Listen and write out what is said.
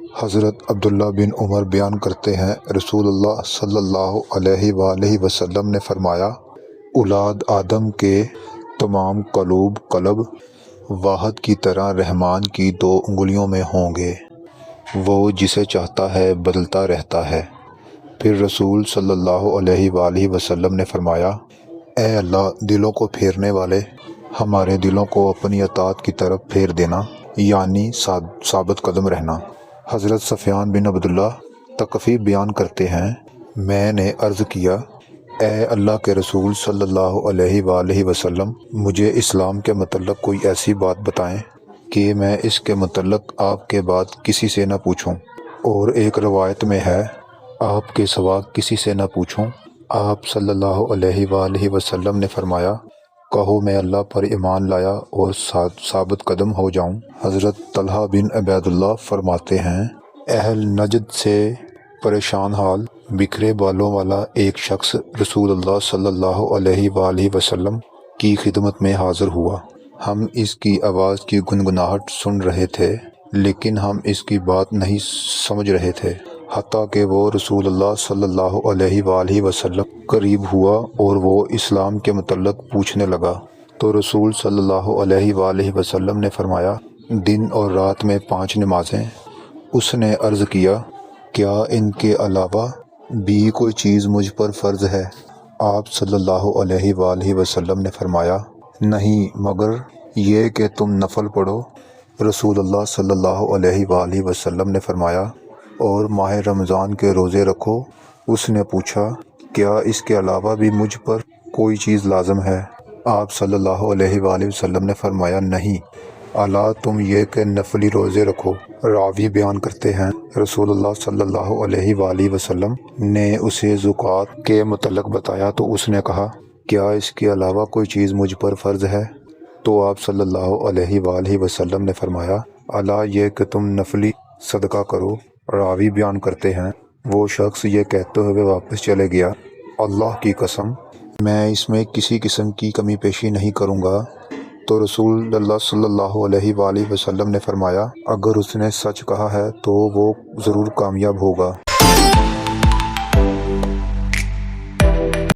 حضرت عبداللہ بن عمر بیان کرتے ہیں، رسول اللہ صلی اللہ علیہ وآلہ وسلم نے فرمایا، اولاد آدم کے تمام قلب واحد کی طرح رحمان کی 2 انگلیوں میں ہوں گے، وہ جسے چاہتا ہے بدلتا رہتا ہے۔ پھر رسول صلی اللہ علیہ وآلہ وسلم نے فرمایا، اے اللہ، دلوں کو پھیرنے والے، ہمارے دلوں کو اپنی اطاعت کی طرف پھیر دینا، یعنی ثابت قدم رہنا۔ حضرت سفیان بن عبداللہ ثقفی بیان کرتے ہیں، میں نے عرض کیا، اے اللہ کے رسول صلی اللہ علیہ وآلہ وسلم، مجھے اسلام کے متعلق کوئی ایسی بات بتائیں کہ میں اس کے متعلق آپ کے بعد کسی سے نہ پوچھوں۔ اور ایک روایت میں ہے، آپ کے سوا کسی سے نہ پوچھوں۔ آپ صلی اللہ علیہ وآلہ وسلم نے فرمایا، کہو میں اللہ پر ایمان لایا اور ثابت قدم ہو جاؤں۔ حضرت طلحہ بن عبید اللہ فرماتے ہیں، اہل نجد سے پریشان حال بکھرے بالوں والا ایک شخص رسول اللہ صلی اللہ علیہ وآلہ وسلم کی خدمت میں حاضر ہوا۔ ہم اس کی آواز کی گنگناہٹ سن رہے تھے، لیکن ہم اس کی بات نہیں سمجھ رہے تھے، حتیٰ کہ وہ رسول اللہ صلی اللہ علیہ وآلہ وسلم قریب ہوا اور وہ اسلام کے متعلق پوچھنے لگا، تو رسول صلی اللہ علیہ وآلہ وسلم نے فرمایا، دن اور رات میں 5 نمازیں۔ اس نے عرض کیا، کیا ان کے علاوہ بھی کوئی چیز مجھ پر فرض ہے؟ آپ صلی اللہ علیہ وآلہ وسلم نے فرمایا، نہیں، مگر یہ کہ تم نفل پڑھو۔ رسول اللہ صلی اللہ علیہ وآلہ وسلم نے فرمایا، اور ماہ رمضان کے روزے رکھو۔ اس نے پوچھا، کیا اس کے علاوہ بھی مجھ پر کوئی چیز لازم ہے؟ آپ صلی اللہ علیہ وآلہ وسلم نے فرمایا، نہیں، الا تم یہ کہ نفلی روزے رکھو۔ راوی بیان کرتے ہیں، رسول اللہ صلی اللہ علیہ وآلہ وسلم نے اسے زکوٰۃ کے متعلق بتایا تو اس نے کہا، کیا اس کے علاوہ کوئی چیز مجھ پر فرض ہے؟ تو آپ صلی اللہ علیہ وآلہ وسلم نے فرمایا، الا یہ کہ تم نفلی صدقہ کرو۔ راوی بیان کرتے ہیں، وہ شخص یہ کہتے ہوئے واپس چلے گیا، اللہ کی قسم، میں اس میں کسی قسم کی کمی پیشی نہیں کروں گا۔ تو رسول اللہ صلی اللہ علیہ وآلہ وسلم نے فرمایا، اگر اس نے سچ کہا ہے تو وہ ضرور کامیاب ہوگا۔